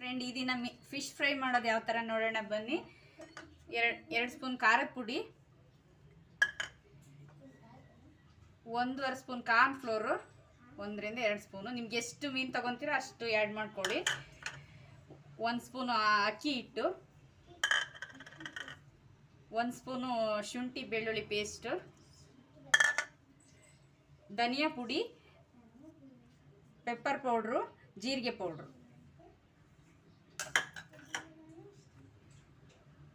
Friend ಈ ದಿನ fish fry ಮಾಡೋದು ಯಾವ ಥರ ನೋಡೋಣ ಬನ್ನಿ. ಎರಡು ಸ್ಪೂನ್ ಖಾರದ ಪುಡಿ, 1.5 ಸ್ಪೂನ್ ಕಾರ್ನ್ ಫ್ಲೋರು, 1 ರಿಂದ 2 ಸ್ಪೂನು, ನಿಮ್ಗೆ ಎಷ್ಟು ಮೀನು ತೊಗೊತೀರೋ ಅಷ್ಟು ಆ್ಯಡ್ ಮಾಡ್ಕೊಳ್ಳಿ. 1 ಸ್ಪೂನು ಅಕ್ಕಿ ಹಿಟ್ಟು, 1 ಸ್ಪೂನು ಶುಂಠಿ ಬೆಳ್ಳುಳ್ಳಿ ಪೇಸ್ಟು, ಧನಿಯಾ ಪುಡಿ, ಪೆಪ್ಪರ್ ಪೌಡ್ರು, ಜೀರಿಗೆ ಪೌಡ್ರು,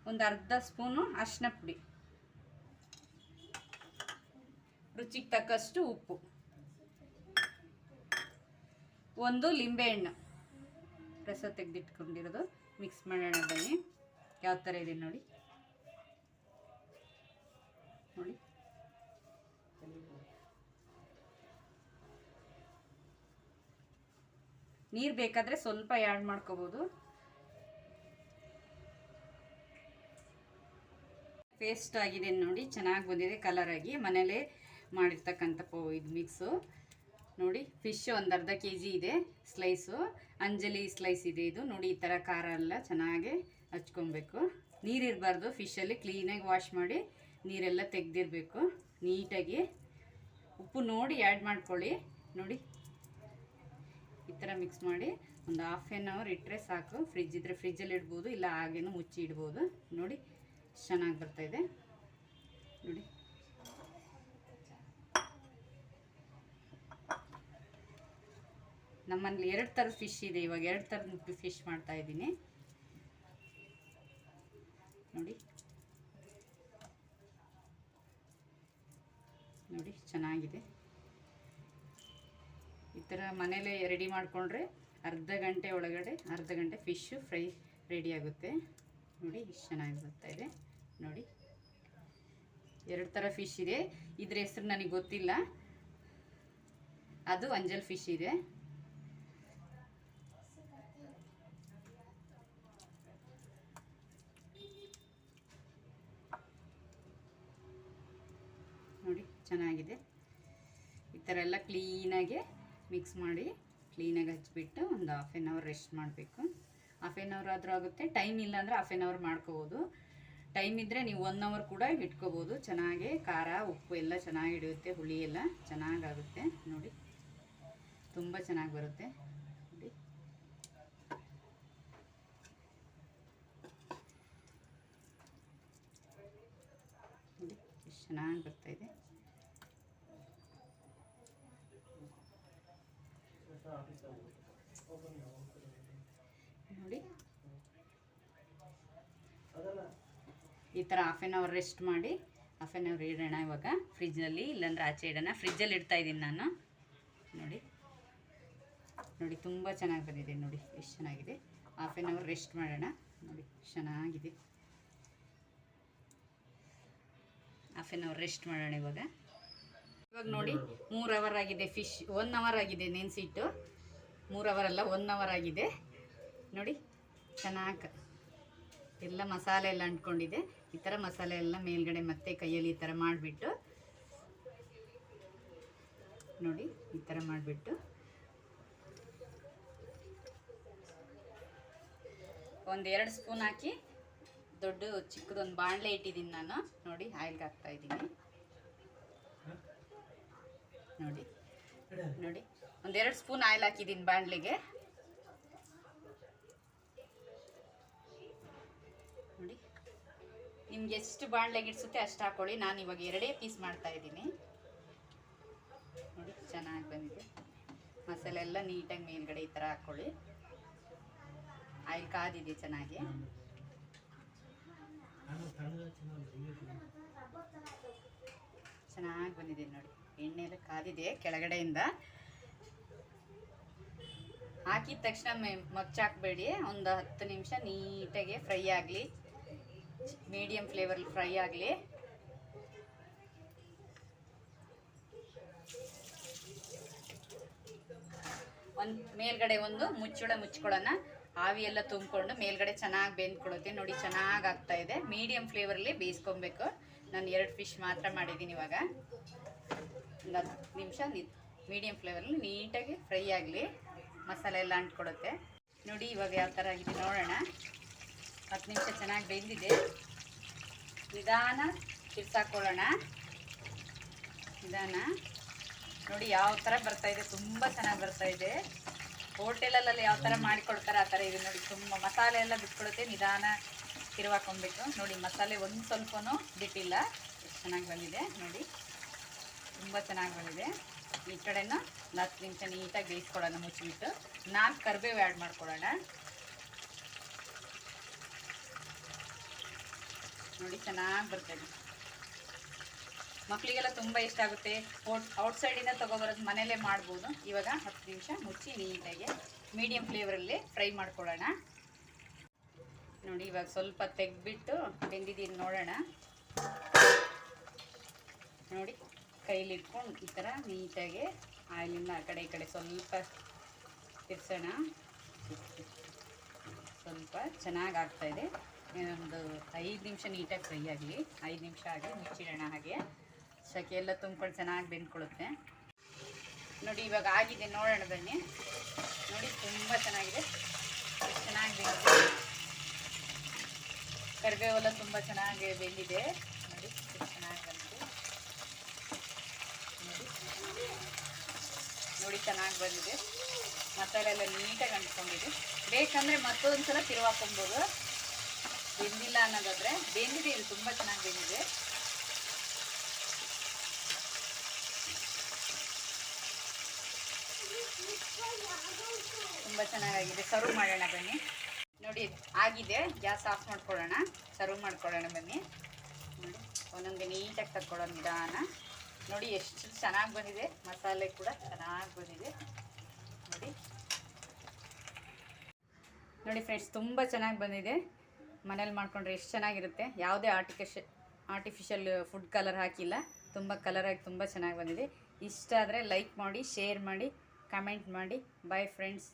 ಒಂದು ಅರ್ಧ ಸ್ಪೂನು ಅರಿಶಿನ ಪುಡಿ, ರುಚಿಗೆ ತಕ್ಕಷ್ಟು ಉಪ್ಪು, ಒಂದು ಲಿಂಬೆಹಣ್ಣು ರಸ ತೆಗೆದಿಟ್ಕೊಂಡಿರೋದು. ಮಿಕ್ಸ್ ಮಾಡೋಣ ಬನ್ನಿ. ಯಾವ ಥರ ಇದೆ ನೋಡಿ. ನೀರು ಬೇಕಾದರೆ ಸ್ವಲ್ಪ ಆ್ಯಡ್ ಮಾಡ್ಕೋಬೋದು. ಪೇಸ್ಟ್ ಆಗಿದೆ ನೋಡಿ, ಚೆನ್ನಾಗಿ ಬಂದಿದೆ ಕಲರ್ ಆಗಿ. ಮನೇಲೇ ಮಾಡಿರ್ತಕ್ಕಂಥ ಇದು ಮಿಕ್ಸು ನೋಡಿ. ಫಿಶ್ ಒಂದು ಅರ್ಧ kg ಇದೆ, ಸ್ಲೈಸು ಅಂಜಲಿ ಸ್ಲೈಸ್ ಇದೆ ಇದು ನೋಡಿ. ಈ ಥರ ಖಾರ ಎಲ್ಲ ಚೆನ್ನಾಗಿ ಹಚ್ಕೊಬೇಕು. ನೀರಿರಬಾರ್ದು ಫಿಶಲ್ಲಿ. ಕ್ಲೀನಾಗಿ ವಾಶ್ ಮಾಡಿ ನೀರೆಲ್ಲ ತೆಗೆದಿರಬೇಕು ನೀಟಾಗಿ. ಉಪ್ಪು ನೋಡಿ ಆ್ಯಡ್ ಮಾಡ್ಕೊಳ್ಳಿ ನೋಡಿ. ಈ ಥರ ಮಿಕ್ಸ್ ಮಾಡಿ ಒಂದು ½ hour ಇಟ್ಟರೆ ಸಾಕು. ಫ್ರಿಜ್ ಇದ್ದರೆ ಫ್ರಿಜ್ಜಲ್ಲಿ ಇಡ್ಬೋದು, ಇಲ್ಲ ಹಾಗೇನು ಮುಚ್ಚಿ ಇಡ್ಬೋದು ನೋಡಿ. ಚೆನ್ನಾಗಿ ಬರ್ತಾಯಿದೆ ನೋಡಿ. ನಮ್ಮಲ್ಲಿ 2 ಥರದ ಫಿಶ್ ಇದೆ. ಇವಾಗ 2 ಥರದ ಫಿಶ್ ಮಾಡ್ತಾ ಇದ್ದೀನಿ ನೋಡಿ. ನೋಡಿ ಚೆನ್ನಾಗಿದೆ. ಈ ಥರ ಮನೇಲೇ ರೆಡಿ ಮಾಡಿಕೊಂಡ್ರೆ ಅರ್ಧ ಗಂಟೆ ಒಳಗಡೆ, ಅರ್ಧ ಗಂಟೆ ಫಿಶ್ ಫ್ರೈ ರೆಡಿ ಆಗುತ್ತೆ ನೋಡಿ. ಇಷ್ಟು ಚೆನ್ನಾಗಿ ಬರ್ತಾಯಿದೆ ನೋಡಿ. 2 ಥರ ಫಿಶ್ ಇದೆ. ಇದ್ರ ಹೆಸರು ನನಗೆ ಗೊತ್ತಿಲ್ಲ. ಅದು ಅಂಜಲ್ ಫಿಶ್ ಇದೆ. ನೋಡಿ ಚೆನ್ನಾಗಿದೆ. ಈ ಥರ ಎಲ್ಲ ಕ್ಲೀನಾಗಿ ಮಿಕ್ಸ್ ಮಾಡಿ ಕ್ಲೀನಾಗಿ ಹಚ್ಚಿಬಿಟ್ಟು ಒಂದು ½ hour ರೆಸ್ಟ್ ಮಾಡಬೇಕು. ½ hour ಆದರೂ ಆಗುತ್ತೆ. ಟೈಮ್ ಇಲ್ಲ ಅಂದರೆ ½ hour ಮಾಡ್ಕೋಬೋದು. ಟೈಮ್ ಇದ್ದರೆ ನೀವು 1 hour ಕೂಡ ಇಟ್ಕೋಬೋದು. ಚೆನ್ನಾಗಿ ಖಾರ ಉಪ್ಪು ಎಲ್ಲ ಚೆನ್ನಾಗಿ ಹಿಡಿಯುತ್ತೆ, ಹುಳಿ ಎಲ್ಲ ಚೆನ್ನಾಗಾಗುತ್ತೆ ನೋಡಿ. ತುಂಬ ಚೆನ್ನಾಗಿ ಬರುತ್ತೆ ನೋಡಿ. ನೋಡಿ ಎಷ್ಟು ಚೆನ್ನಾಗಿ ಬರ್ತಾಯಿದೆ ನೋಡಿ. ಈ ಥರ ½ hour ರೆಸ್ಟ್ ಮಾಡಿ ½ hour ಇಡೋಣ. ಇವಾಗ ಫ್ರಿಜ್ಜಲ್ಲಿ, ಇಲ್ಲಾಂದ್ರೆ ಆಚೆ ಇಡೋಣ. ಫ್ರಿಜ್ಜಲ್ಲಿ ಇಡ್ತಾ ಇದ್ದೀನಿ ನಾನು ನೋಡಿ. ನೋಡಿ ತುಂಬ ಚೆನ್ನಾಗಿ ಬಂದಿದೆ ನೋಡಿ, ಎಷ್ಟು ಚೆನ್ನಾಗಿದೆ. ½ hour ರೆಸ್ಟ್ ಮಾಡೋಣ ನೋಡಿ. ಚೆನ್ನಾಗಿದೆ. ½ hour ರೆಸ್ಟ್ ಮಾಡೋಣ ಇವಾಗ ನೋಡಿ. 3 hour ಆಗಿದೆ ಫಿಶ್. 1 hour ಆಗಿದೆ ನೆನೆಸಿಟ್ಟು. 3 hour ಅಲ್ಲ, 1 hour ಆಗಿದೆ ನೋಡಿ. ಚೆನ್ನಾಗಿ ಎಲ್ಲ ಮಸಾಲೆ ಎಲ್ಲ ಅಂಟ್ಕೊಂಡಿದೆ. ಈ ಥರ ಮಸಾಲೆ ಎಲ್ಲ ಮೇಲ್ಗಡೆ ಮತ್ತೆ ಕೈಯಲ್ಲಿ ಈ ಥರ ಮಾಡಿಬಿಟ್ಟು ನೋಡಿ. ಈ ಥರ ಮಾಡಿಬಿಟ್ಟು ಒಂದು 2 ಸ್ಪೂನ್ ಹಾಕಿ ದೊಡ್ಡ ಚಿಕ್ಕದೊಂದು ಬಾಣಲೆ ಇಟ್ಟಿದ್ದೀನಿ ನಾನು ನೋಡಿ. ಆಯಿಲ್ಗೆ ಹಾಕ್ತಾಯಿದ್ದೀನಿ ನೋಡಿ. ನೋಡಿ ಒಂದು 2 ಸ್ಪೂನ್ ಆಯಿಲ್ ಹಾಕಿದ್ದೀನಿ ಬಾಣಲೆಗೆ ನೋಡಿ. ನಿಮ್ಗೆ ಎಷ್ಟು ಬಾಣಲೆಗೆ ಇಡಿಸುತ್ತೆ ಅಷ್ಟು ಹಾಕ್ಕೊಳ್ಳಿ. ನಾನು ಇವಾಗ 2 ಪೀಸ್ ಮಾಡ್ತಾ ಇದ್ದೀನಿ ನೋಡಿ. ಚೆನ್ನಾಗಿ ಬಂದಿದೆ. ಮಸಾಲೆ ಎಲ್ಲ ನೀಟಾಗಿ ಮೇಲ್ಗಡೆ ಈ ಥರ ಹಾಕ್ಕೊಳ್ಳಿ. ಆಯಿಲ್ ಕಾದಿದೆ ಚೆನ್ನಾಗಿ. ಚೆನ್ನಾಗಿ ಬಂದಿದೆ ನೋಡಿ. ಎಣ್ಣೆ ಎಲ್ಲ ಕಾದಿದೆ ಕೆಳಗಡೆಯಿಂದ. ಹಾಕಿದ ತಕ್ಷಣ ಮಗ್ಚಾಕಬೇಡಿ. ಒಂದು 10 ನಿಮಿಷ ನೀಟಾಗಿ ಫ್ರೈ ಆಗಲಿ, ಮೀಡಿಯಮ್ ಫ್ಲೇವರಲ್ಲಿ ಫ್ರೈ ಆಗಲಿ. ಮೇಲ್ಗಡೆ ಒಂದು ಮುಚ್ಕೊಳ್ಳೋಣ. ಆವಿ ಎಲ್ಲ ತುಂಬಿಕೊಂಡು ಮೇಲ್ಗಡೆ ಚೆನ್ನಾಗಿ ಬೆಂದ್ಕೊಳ್ಳುತ್ತೆ ನೋಡಿ. ಚೆನ್ನಾಗಿ ಆಗ್ತಾ ಇದೆ. ಮೀಡಿಯಮ್ ಫ್ಲೇವರಲ್ಲಿ ಬೇಯಿಸ್ಕೊಬೇಕು. ನಾನು 2 ಫಿಶ್ ಮಾತ್ರ ಮಾಡಿದ್ದೀನಿ ಇವಾಗ. ಒಂದು 10 ನಿಮಿಷ ಮೀಡಿಯಮ್ ಫ್ಲೇವರಲ್ಲಿ ನೀಟಾಗಿ ಫ್ರೈ ಆಗಲಿ. ಮಸಾಲೆ ಎಲ್ಲ ಅಂಟ್ಕೊಡುತ್ತೆ ನೋಡಿ ಇವಾಗ ಯಾವ ಥರ ಆಗಿದೆ ನೋಡೋಣ. 10 ನಿಮಿಷ ಚೆನ್ನಾಗಿ ಬೆಂದಿದೆ. ನಿಧಾನ ತಿರ್ಸಾಕೊಳ್ಳೋಣ. ನಿಧಾನ ನೋಡಿ ಯಾವ ಥರ ಬರ್ತಾಯಿದೆ, ತುಂಬ ಚೆನ್ನಾಗಿ ಬರ್ತಾಯಿದೆ. ಹೋಟೆಲಲ್ಲಿ ಯಾವ ಥರ ಮಾಡಿಕೊಡ್ತಾರೆ ಆ ಥರ ಇದೆ ನೋಡಿ. ತುಂಬ ಮಸಾಲೆ ಎಲ್ಲ ಬಿಟ್ಕೊಡುತ್ತೆ. ನಿಧಾನ ತಿರುವಾಕೊಂಡ್ಬಿಟ್ಟು ನೋಡಿ, ಮಸಾಲೆ ಒಂದು ಸ್ವಲ್ಪನೂ ಬಿಟ್ಟಿಲ್ಲ. ಎಷ್ಟು ಚೆನ್ನಾಗಿ ಬಂದಿದೆ ನೋಡಿ, ತುಂಬ ಚೆನ್ನಾಗಿ ಬಂದಿದೆ. ಈ ಕಡೆನ 10 ನಿಮಿಷ ನೀಟಾಗಿ ಬೇಯಿಸ್ಕೊಳ್ಳೋಣ ಮುಚ್ಚಿಬಿಟ್ಟು. 4 ಕರಿಬೇವು ಆ್ಯಡ್ ಮಾಡ್ಕೊಳ್ಳೋಣ. ನೋಡಿ ಚೆನ್ನಾಗಿ ಬರ್ತದೆ. ಮಕ್ಕಳಿಗೆಲ್ಲ ತುಂಬ ಇಷ್ಟ ಆಗುತ್ತೆ. ಔಟ್ಸೈಡಿಂದ ತೊಗೊಬರೋದು ಮನೇಲೇ ಮಾಡ್ಬೋದು. ಇವಾಗ 10 ನಿಮಿಷ ಮುಚ್ಚಿ ನೀಟಾಗಿ ಮೀಡಿಯಮ್ ಫ್ಲೇವರಲ್ಲಿ ಫ್ರೈ ಮಾಡ್ಕೊಳ್ಳೋಣ. ನೋಡಿ ಇವಾಗ ಸ್ವಲ್ಪ ತೆಗೆದ್ಬಿಟ್ಟು ಬೆಂದಿದ್ದೀನಿ ನೋಡೋಣ. ನೋಡಿ ಕೈಲಿ ಇಟ್ಕೊಂಡು ಈ ಥರ ನೀಟಾಗಿ ಆಯಿಲಿಂದ ಆ ಕಡೆ ಈ ಕಡೆ ಸ್ವಲ್ಪ ತಿರ್ಸೋಣ. ಸ್ವಲ್ಪ ಚೆನ್ನಾಗಿ ಆಗ್ತಾಯಿದೆ. ಒಂದು 5 ನಿಮಿಷ ನೀಟಾಗಿ ಫ್ರೈ ಆಗಲಿ. 5 ನಿಮಿಷ ಆಗಿ ಮುಚ್ಚಿಡೋಣ. ಹಾಗೆ ಸೆಕೆ ಎಲ್ಲ ತುಂಬ್ಕೊಂಡು ಚೆನ್ನಾಗಿ ಬೆಂದ್ಕೊಳ್ಳುತ್ತೆ. ನೋಡಿ ಇವಾಗ ಆಗಿದೆ ನೋಡೋಣ ಬನ್ನಿ. ನೋಡಿ ತುಂಬ ಚೆನ್ನಾಗಿದೆ, ಚೆನ್ನಾಗಿ ಬೆಂದಿದೆ. ಕರಿಬೇವೆಲ್ಲ ತುಂಬ ಚೆನ್ನಾಗಿ ಬೆಂದಿದೆ. ನೋಡಿ ಎಷ್ಟು ಚೆನ್ನಾಗಿ ಬಂದಿದೆ. ನೋಡಿ ಚೆನ್ನಾಗಿ ಬಂದಿದೆ. ಮಸಾಲೆ ಎಲ್ಲ ನೀಟಾಗಿ ಅಂಟ್ಕೊಂಡಿದೆ. ಬೇಕಂದರೆ ಮತ್ತೊಂದು ಸಲ ತಿರುವಾಕೊಬೋದು. ಬೆಂದಿಲ್ಲ ಅನ್ನೋದಾದರೆ ಬೆಂದಿದೆ. ಇದು ತುಂಬ ಚೆನ್ನಾಗಿ ಬೆಂದಿದೆ. ತುಂಬ ಚೆನ್ನಾಗಿದೆ. ಸರ್ವ್ ಮಾಡೋಣ ಬನ್ನಿ. ನೋಡಿ ಆಗಿದೆ. ಗ್ಯಾಸ್ ಆಫ್ ಮಾಡ್ಕೊಳ್ಳೋಣ. ಸರ್ವ್ ಮಾಡ್ಕೊಳ್ಳೋಣ ಬನ್ನಿ. ನೋಡಿ ಒಂದೊಂದು ನೀಟಾಗಿ ತಕ್ಕೊಳ್ಳೋಣ ನಿಧಾನ. ನೋಡಿ ಎಷ್ಟು ಚೆನ್ನಾಗಿ ಬಂದಿದೆ. ಮಸಾಲೆ ಕೂಡ ಚೆನ್ನಾಗಿ ಬಂದಿದೆ. ನೋಡಿ ಫ್ರೆಂಡ್ಸ್, ತುಂಬ ಚೆನ್ನಾಗಿ ಬಂದಿದೆ. ಮನೇಲಿ ಮಾಡ್ಕೊಂಡ್ರೆ ಎಷ್ಟು ಚೆನ್ನಾಗಿರುತ್ತೆ. ಯಾವುದೇ ಆರ್ಟಿಫಿಷಿಯಲ್ ಫುಡ್ ಕಲರ್ ಹಾಕಿಲ್ಲ. ತುಂಬ ಕಲರಾಗಿ ತುಂಬ ಚೆನ್ನಾಗಿ ಬಂದಿದೆ. ಇಷ್ಟ ಆದರೆ ಲೈಕ್ ಮಾಡಿ, ಶೇರ್ ಮಾಡಿ, ಕಮೆಂಟ್ ಮಾಡಿ. Bye friends.